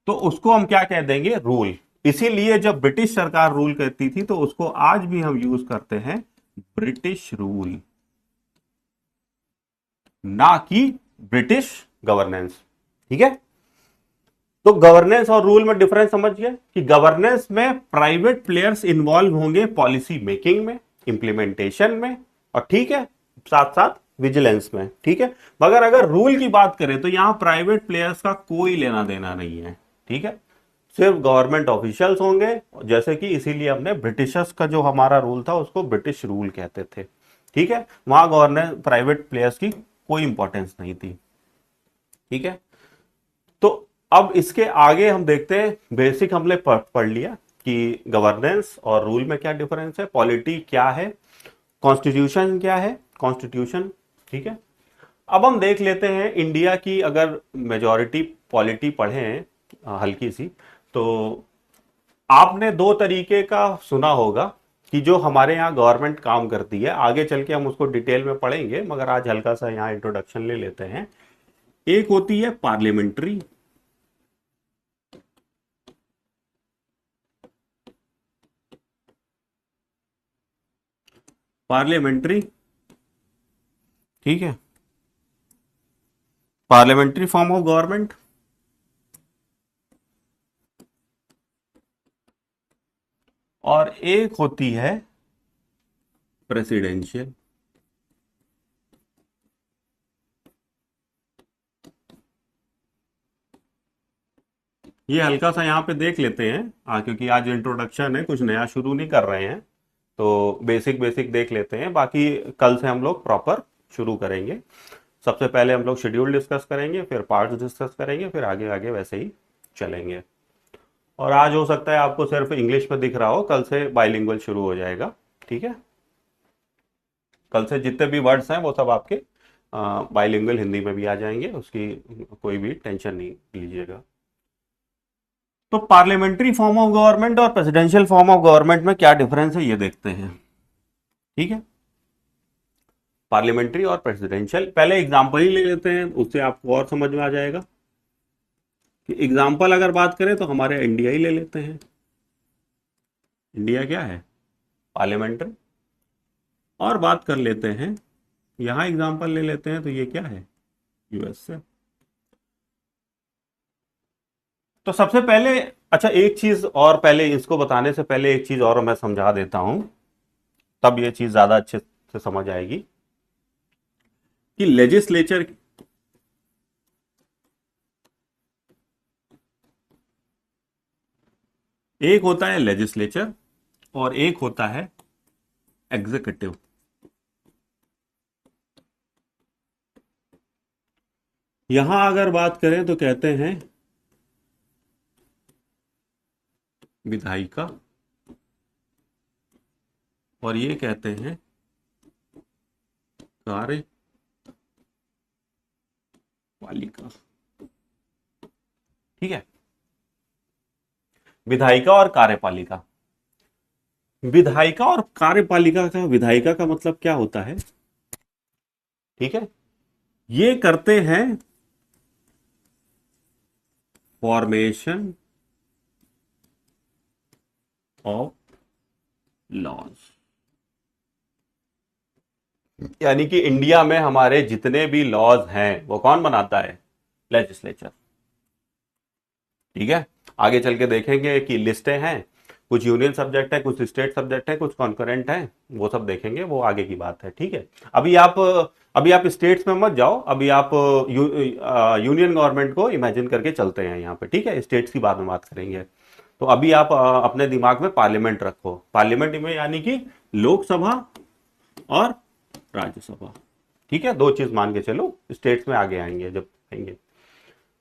तो उसको हम क्या कह देंगे? रूल। इसीलिए जब ब्रिटिश सरकार रूल करती थी तो उसको आज भी हम यूज करते हैं ब्रिटिश रूल, ना कि ब्रिटिश गवर्नेंस, ठीक है। तो गवर्नेंस और रूल में डिफरेंस समझ गए कि गवर्नेंस में प्राइवेट प्लेयर्स इन्वॉल्व होंगे पॉलिसी मेकिंग में, इंप्लीमेंटेशन में, और ठीक है, साथ साथ विजिलेंस में, ठीक है। मगर अगर रूल की बात करें तो यहां प्राइवेट प्लेयर्स का कोई लेना देना नहीं है, ठीक है, सिर्फ गवर्नमेंट ऑफिशियल्स होंगे, जैसे कि इसीलिए हमने ब्रिटिशर्स का जो हमारा रूल था उसको ब्रिटिश रूल कहते थे, ठीक है। वहां गवर्नेंस प्राइवेट प्लेयर्स की कोई इंपॉर्टेंस नहीं थी, ठीक है। तो अब इसके आगे हम देखते हैं, बेसिक हमने पढ़ लिया कि गवर्नेंस और रूल में क्या डिफरेंस है, पॉलिटी क्या है, कॉन्स्टिट्यूशन क्या है, कॉन्स्टिट्यूशन, ठीक है। अब हम देख लेते हैं इंडिया की, अगर मेजॉरिटी पॉलिटी पढ़ें हल्की सी, तो आपने दो तरीके का सुना होगा कि जो हमारे यहाँ गवर्नमेंट काम करती है, आगे चल के हम उसको डिटेल में पढ़ेंगे मगर आज हल्का सा यहाँ इंट्रोडक्शन ले लेते हैं। एक होती है पार्लियामेंट्री, पार्लियामेंट्री, ठीक है, पार्लियामेंट्री फॉर्म ऑफ गवर्नमेंट। और एक होती है प्रेसिडेंशियल। ये हल्का सा यहाँ पे देख लेते हैं, क्योंकि आज इंट्रोडक्शन है, कुछ नया शुरू नहीं कर रहे हैं, तो बेसिक बेसिक देख लेते हैं, बाकी कल से हम लोग प्रॉपर शुरू करेंगे। सबसे पहले हम लोग शेड्यूल डिस्कस करेंगे, फिर पार्ट्स डिस्कस करेंगे, फिर आगे आगे वैसे ही चलेंगे। और आज हो सकता है आपको सिर्फ इंग्लिश में दिख रहा हो, कल से बाइलिंगुअल शुरू हो जाएगा, ठीक है। कल से जितने भी वर्ड्स हैं वो सब आपके बाइलिंगुअल हिंदी में भी आ जाएंगे, उसकी कोई भी टेंशन नहीं लीजिएगा। तो पार्लियामेंट्री फॉर्म ऑफ गवर्नमेंट और प्रेसिडेंशियल फॉर्म ऑफ गवर्नमेंट में क्या डिफरेंस है ये देखते हैं, ठीक है। पार्लियामेंट्री और प्रेसिडेंशियल, पहले एग्जांपल ही ले लेते हैं, उससे आपको और समझ में आ जाएगा कि एग्जांपल अगर बात करें तो हमारे इंडिया ही ले लेते हैं। इंडिया क्या है? पार्लियामेंट्री। और बात कर लेते हैं, यहां एग्जांपल ले लेते हैं, तो ये क्या है? यूएस से। तो सबसे पहले, अच्छा एक चीज और, पहले इसको बताने से पहले एक चीज और मैं समझा देता हूं, तब ये चीज ज्यादा अच्छे से समझ आएगी कि लेजिस्लेचर, एक होता है लेजिस्लेचर और एक होता है एग्जीक्यूटिव। यहां अगर बात करें तो कहते हैं विधायिका और ये कहते हैं कार्यपालिका, ठीक है। विधायिका और कार्यपालिका, विधायिका और कार्यपालिका का, विधायिका का मतलब क्या होता है, ठीक है, ये करते हैं फॉर्मेशन ऑफ लॉज। यानी कि इंडिया में हमारे जितने भी लॉज हैं वो कौन बनाता है? लेजिस्लेचर, ठीक है। आगे चल के देखेंगे कि लिस्टें हैं, कुछ यूनियन सब्जेक्ट है, कुछ स्टेट सब्जेक्ट है, कुछ कॉन्करेंट है, वो सब देखेंगे, वो आगे की बात है। ठीक है, अभी आप स्टेट्स में मत जाओ, अभी आप यूनियन गवर्नमेंट को इमेजिन करके चलते हैं यहाँ पे। ठीक है, स्टेट्स की बाद में बात करेंगे। तो अभी आप अपने दिमाग में पार्लियामेंट रखो, पार्लियामेंट में यानी कि लोकसभा और राज्यसभा। ठीक है, दो चीज मान के चलो, स्टेट्स में आगे आएंगे जब आएंगे।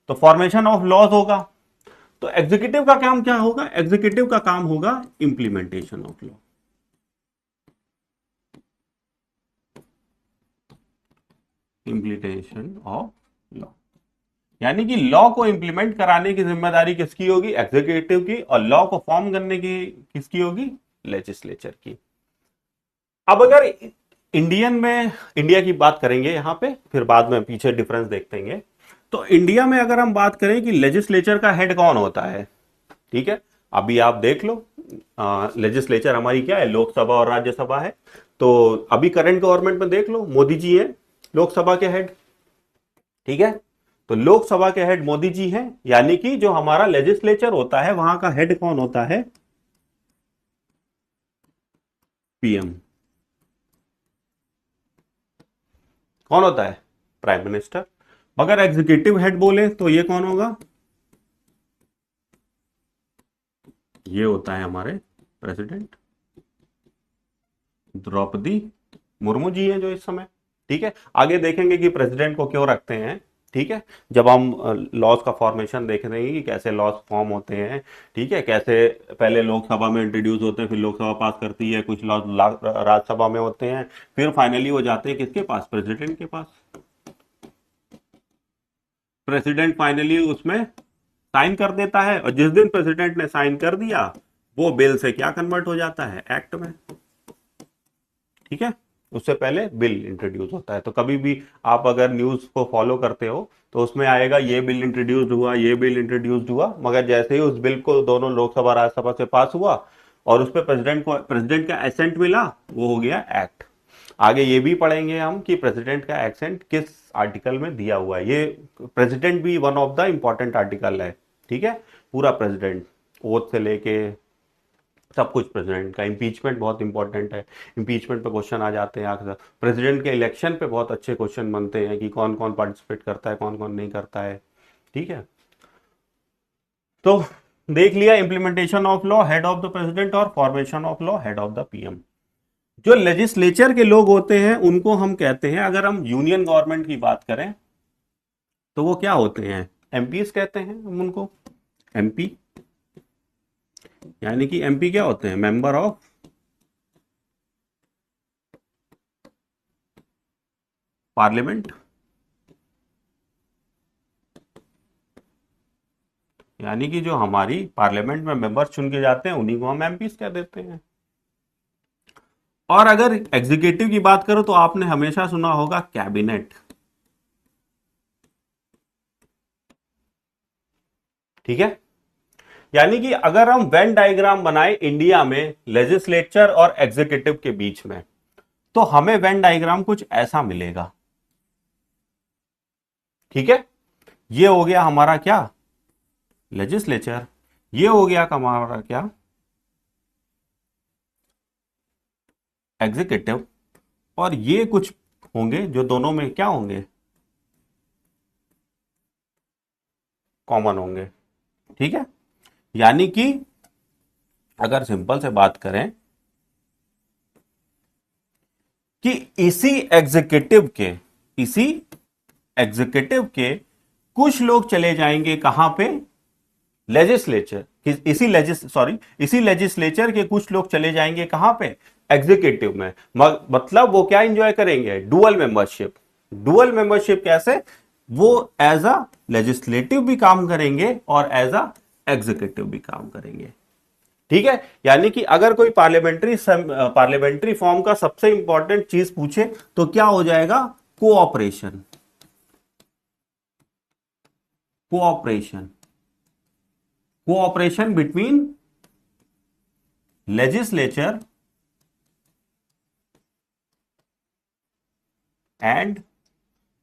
तो फॉर्मेशन ऑफ लॉज होगा। तो एग्जीक्यूटिव का काम क्या होगा? एग्जीक्यूटिव का काम होगा implementation of law. Implementation of law यानी कि लॉ को इंप्लीमेंट कराने की जिम्मेदारी किसकी होगी? एग्जीक्यूटिव की। और लॉ को फॉर्म करने की किसकी होगी? लेजिस्लेचर की। अब अगर इंडिया की बात करेंगे यहां पे, फिर बाद में पीछे डिफरेंस देखते हैं। तो इंडिया में अगर हम बात करें कि लेजिस्लेचर का हेड कौन होता है, ठीक है, अभी आप देख लो, लेजिस्लेचर हमारी क्या है? लोकसभा और राज्यसभा है। तो अभी करंट गवर्नमेंट में देख लो, मोदी जी हैं लोकसभा के हेड। ठीक है, तो लोकसभा के हेड मोदी जी हैं, यानी कि जो हमारा लेजिस्लेचर होता है वहां का हेड कौन होता है? पीएम। कौन होता है? Prime minister. मगर एग्जीक्यूटिव हेड बोले तो ये कौन होगा? ये होता है हमारे प्रेसिडेंट द्रौपदी मुर्मू जी हैं जो इस समय। ठीक है, आगे देखेंगे कि प्रेसिडेंट को क्यों रखते हैं। ठीक है, जब हम लॉज का फॉर्मेशन देख रहे हैं कि कैसे लॉज फॉर्म होते हैं। ठीक है, कैसे पहले लोकसभा में इंट्रोड्यूस होते हैं, फिर लोकसभा पास करती है, कुछ लॉज राज्यसभा में होते हैं, फिर फाइनली वो जाते हैं किसके पास? प्रेसिडेंट के पास। प्रेसिडेंट फाइनली उसमें साइन कर देता है, और जिस दिन प्रेसिडेंट ने साइन कर दिया, वो बिल से क्या कन्वर्ट हो जाता है? एक्ट में। ठीक है, उससे पहले बिल इंट्रोड्यूस होता है। तो कभी भी आप अगर न्यूज को फॉलो करते हो तो उसमें आएगा ये बिल इंट्रोड्यूस हुआ, ये बिल इंट्रोड्यूस हुआ, मगर जैसे ही उस बिल को दोनों लोकसभा राज्यसभा से पास हुआ और उस पर प्रेसिडेंट का एसेंट मिला, वो हो गया एक्ट। आगे ये भी पढ़ेंगे हम कि प्रेसिडेंट का एसेंट किस आर्टिकल में दिया हुआ है। ये प्रेसिडेंट भी one of the important article है। ठीक है, पूरा प्रेसिडेंट, ओथ से लेके सब कुछ प्रेसिडेंट का। इंपीचमेंट बहुत इंपॉर्टेंट है, इंपीचमेंट पे क्वेश्चन आ जाते हैं अक्सर। प्रेसिडेंट के इलेक्शन पे बहुत अच्छे क्वेश्चन बनते हैं कि कौन कौन पार्टिसिपेट करता है, कौन कौन नहीं करता है। ठीक है, तो देख लिया implementation of law head of the president और formation of law head of the PM. जो लेजिस्लेचर के लोग होते हैं उनको हम कहते हैं, अगर हम यूनियन गवर्नमेंट की बात करें तो वो क्या होते हैं? एमपीज कहते हैं हम उनको। एमपी यानी कि एमपी क्या होते हैं? Member of parliament. यानी कि जो हमारी पार्लियामेंट में मेंबर चुन के जाते हैं उन्हीं को हम एमपीज कह देते हैं। और अगर एग्जीक्यूटिव की बात करो तो आपने हमेशा सुना होगा कैबिनेट। ठीक है, यानी कि अगर हम वेन डायग्राम बनाए इंडिया में लेजिस्लेचर और एग्जीक्यूटिव के बीच में, तो हमें वेन डायग्राम कुछ ऐसा मिलेगा। ठीक है, ये हो गया हमारा क्या? लेजिस्लेचर। ये हो गया हमारा क्या? एग्जीक्यूटिव। और ये कुछ होंगे जो दोनों में क्या होंगे? कॉमन होंगे। ठीक है, यानी कि अगर सिंपल से बात करें कि इसी एग्जीक्यूटिव के कुछ लोग चले जाएंगे कहां पे? लेजिस्लेचर। इसी लेजिस्लेचर के कुछ लोग चले जाएंगे कहां पे? एग्जीक्यूटिव में। मतलब वो क्या एंजॉय करेंगे? Dual membership. डुअल मेंबरशिप कैसे? वो एज अ लेजिस्लेटिव भी काम करेंगे और एज अ एग्जीक्यूटिव भी काम करेंगे। ठीक है, यानी कि अगर कोई पार्लियामेंट्री फॉर्म का सबसे इंपॉर्टेंट चीज पूछे तो क्या हो जाएगा? Cooperation. Cooperation cooperation between legislature and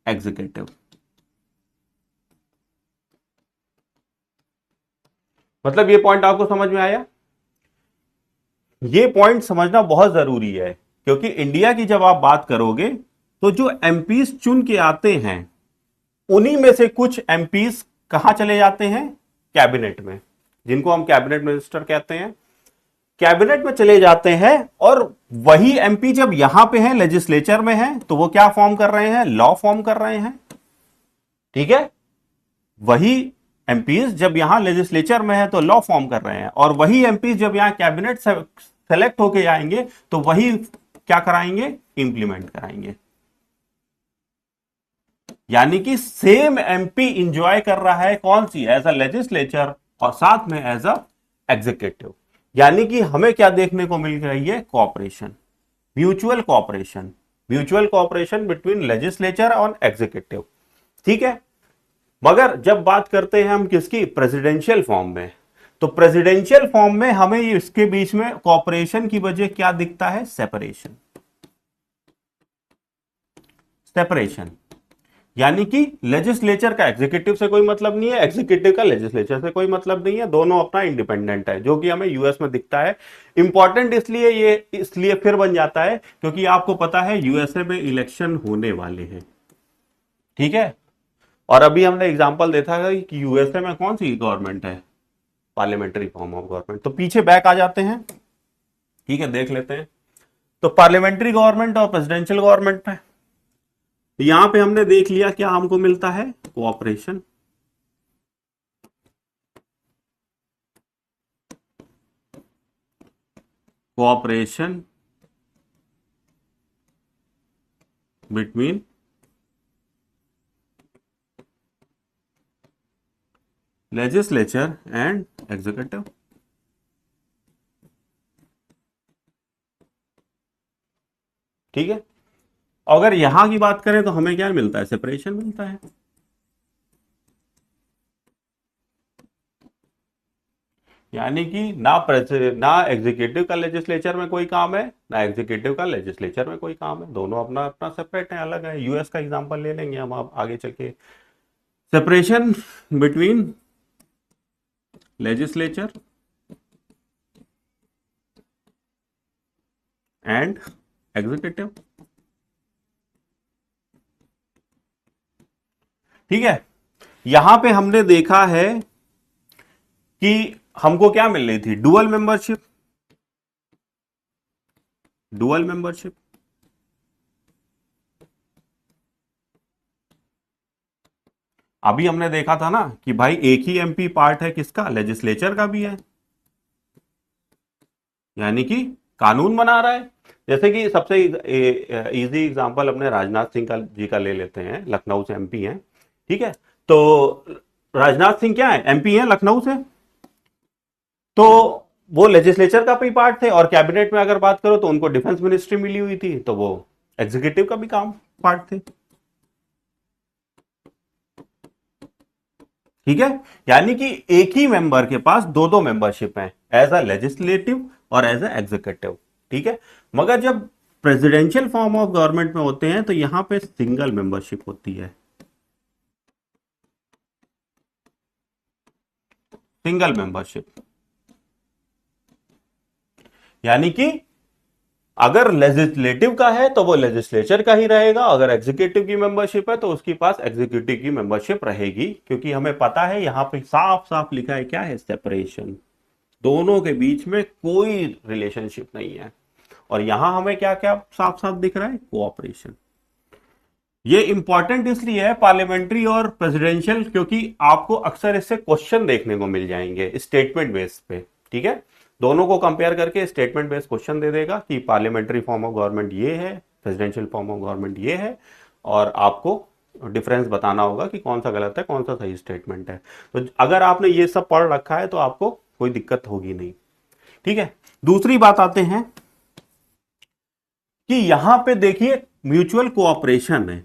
executive. मतलब ये पॉइंट आपको समझ में आया ये पॉइंट समझना बहुत जरूरी है, क्योंकि इंडिया की जब आप बात करोगे तो जो एमपीज चुन के आते हैं उन्हीं में से कुछ एमपीज कहां चले जाते हैं, कैबिनेट में, जिनको हम कैबिनेट मिनिस्टर कहते हैं, कैबिनेट में चले जाते हैं। और वही एमपी जब यहां पे हैं, लेजिस्लेचर में हैं, तो वो क्या फॉर्म कर रहे हैं, लॉ फॉर्म कर रहे हैं। ठीक है, वही एमपीज जब यहां लेजिस्लेचर में है तो लॉ फॉर्म कर रहे हैं, और वही एमपीज जब यहां कैबिनेट से सेलेक्ट होके आएंगे तो वही क्या कराएंगे, इंप्लीमेंट कराएंगे। यानी कि सेम एमपी इंजॉय कर रहा है कौन सी, एज अ लेजिस्लेचर और साथ में एज अ एग्जीक्यूटिव। यानी कि हमें क्या देखने को मिल रही है, cooperation, mutual cooperation, mutual cooperation between legislature और एग्जीक्यूटिव। ठीक है, मगर जब बात करते हैं हम किसकी, प्रेसिडेंशियल फॉर्म में, तो प्रेसिडेंशियल फॉर्म में हमें इसके बीच में कोऑपरेशन की वजह क्या दिखता है, सेपरेशन, सेपरेशन। यानी कि लेजिस्लेचर का एग्जीक्यूटिव से कोई मतलब नहीं है, एग्जीक्यूटिव का लेजिस्लेचर से कोई मतलब नहीं है, दोनों अपना इंडिपेंडेंट है, जो कि हमें यूएस में दिखता है। इंपॉर्टेंट इसलिए ये इसलिए फिर बन जाता है क्योंकि आपको पता है यूएसए में इलेक्शन होने वाले हैं। ठीक है, और अभी हमने एग्जांपल देखा है कि यूएसए में कौन सी गवर्नमेंट है, पार्लियामेंट्री फॉर्म ऑफ गवर्नमेंट। तो पीछे बैक आ जाते हैं, ठीक है, देख लेते हैं। तो पार्लियामेंट्री गवर्नमेंट और प्रेसिडेंशियल गवर्नमेंट है, यहां पे हमने देख लिया क्या हमको मिलता है, cooperation. Cooperation between legislature and executive. ठीक है, अगर यहां की बात करें तो हमें क्या मिलता है, सेपरेशन मिलता है। यानी कि ना एग्जीक्यूटिव का लेजिस्लेचर में कोई काम है, ना एग्जीक्यूटिव का लेजिस्लेचर में कोई काम है, दोनों अपना अपना सेपरेट है, अलग है। यूएस का एग्जांपल ले लेंगे हम आप आगे चल के। Separation between legislature and executive. ठीक है, यहां पे हमने देखा है कि हमको क्या मिल रही थी, डुअल मेंबरशिप, डुअल मेंबरशिप। अभी हमने देखा था ना कि भाई एक ही एमपी पार्ट है किसका, लेजिस्लेचर का भी है, यानी कि कानून बना रहा है। जैसे कि सबसे इजी एग्जांपल अपने राजनाथ सिंह का जी का ले लेते हैं, लखनऊ से एमपी हैं। ठीक है, तो राजनाथ सिंह क्या है, एमपी हैं लखनऊ से, तो वो लेजिस्लेचर का भी पार्ट थे, और कैबिनेट में अगर बात करो तो उनको डिफेंस मिनिस्ट्री मिली हुई थी, तो वो एग्जीक्यूटिव का भी काम पार्ट थे। ठीक है, यानी कि एक ही मेंबर के पास दो दो मेंबरशिप है, एज अ लेजिस्लेटिव और एज अ एग्जीक्यूटिव। ठीक है, मगर जब प्रेसिडेंशियल फॉर्म ऑफ गवर्नमेंट में होते हैं तो यहां पे सिंगल मेंबरशिप होती है, सिंगल मेंबरशिप। यानी कि अगर लेजिस्लेटिव का है तो वो लेजिस्लेचर का ही रहेगा, अगर एग्जीक्यूटिव की मेंबरशिप है तो उसके पास एग्जीक्यूटिव की मेंबरशिप रहेगी, क्योंकि हमें पता है यहां पे साफ साफ लिखा है क्या है, सेपरेशन, दोनों के बीच में कोई रिलेशनशिप नहीं है। और यहां हमें क्या क्या साफ साफ दिख रहा है, कोऑपरेशन। ये इंपॉर्टेंट इसलिए है पार्लियामेंट्री और प्रेसिडेंशियल, क्योंकि आपको अक्सर इससे क्वेश्चन देखने को मिल जाएंगे स्टेटमेंट बेस पे। ठीक है, दोनों को कंपेयर करके स्टेटमेंट बेस्ड क्वेश्चन दे देगा कि पार्लियामेंट्री फॉर्म ऑफ गवर्नमेंट ये है, प्रेसिडेंशियल फॉर्म ऑफ गवर्नमेंट ये है, और आपको डिफरेंस बताना होगा कि कौन सा गलत है कौन सा सही स्टेटमेंट है। तो अगर आपने ये सब पढ़ रखा है तो आपको कोई दिक्कत होगी नहीं। ठीक है, दूसरी बात आते हैं कि यहां पे देखिए म्यूचुअल कोऑपरेशन है।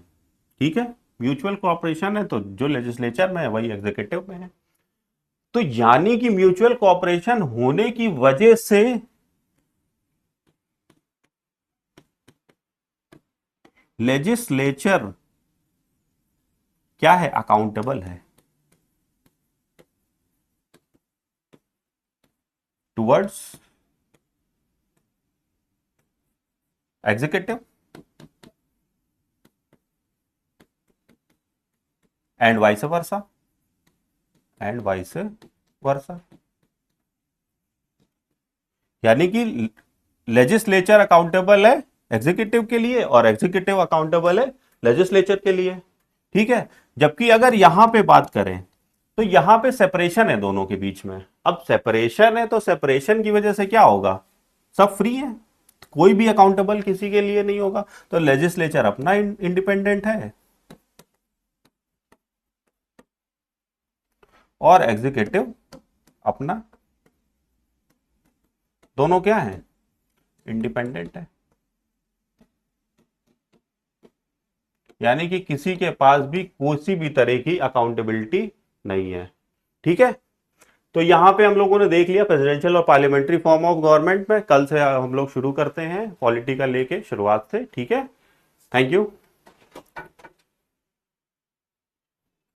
ठीक है, म्यूचुअल कोऑपरेशन है तो जो लेजिस्लेचर में है वही एग्जीक्यूटिव में है, तो यानी कि म्यूचुअल कोऑपरेशन होने की वजह से लेजिस्लेचर क्या है, अकाउंटेबल है towards executive and vice versa, and vice versa. यानी कि लेजिस्लेचर अकाउंटेबल है एग्जीक्यूटिव के लिए और एग्जीक्यूटिव अकाउंटेबल है लेजिस्लेचर के लिए, ठीक है। जबकि अगर यहां पे बात करें तो यहां पे सेपरेशन है दोनों के बीच में। अब सेपरेशन है तो सेपरेशन की वजह से क्या होगा, सब फ्री है, कोई भी अकाउंटेबल किसी के लिए नहीं होगा। तो लेजिस्लेचर अपना इंडिपेंडेंट है और एग्जीक्यूटिव अपना, दोनों क्या है, इंडिपेंडेंट है। यानी कि किसी के पास भी किसी भी तरह की अकाउंटेबिलिटी नहीं है, ठीक है। तो यहां पे हम लोगों ने देख लिया प्रेसिडेंशियल और पार्लियामेंट्री फॉर्म ऑफ गवर्नमेंट में। कल से हम लोग शुरू करते हैं पॉलिटिकल लेके शुरुआत से, ठीक है। Thank you.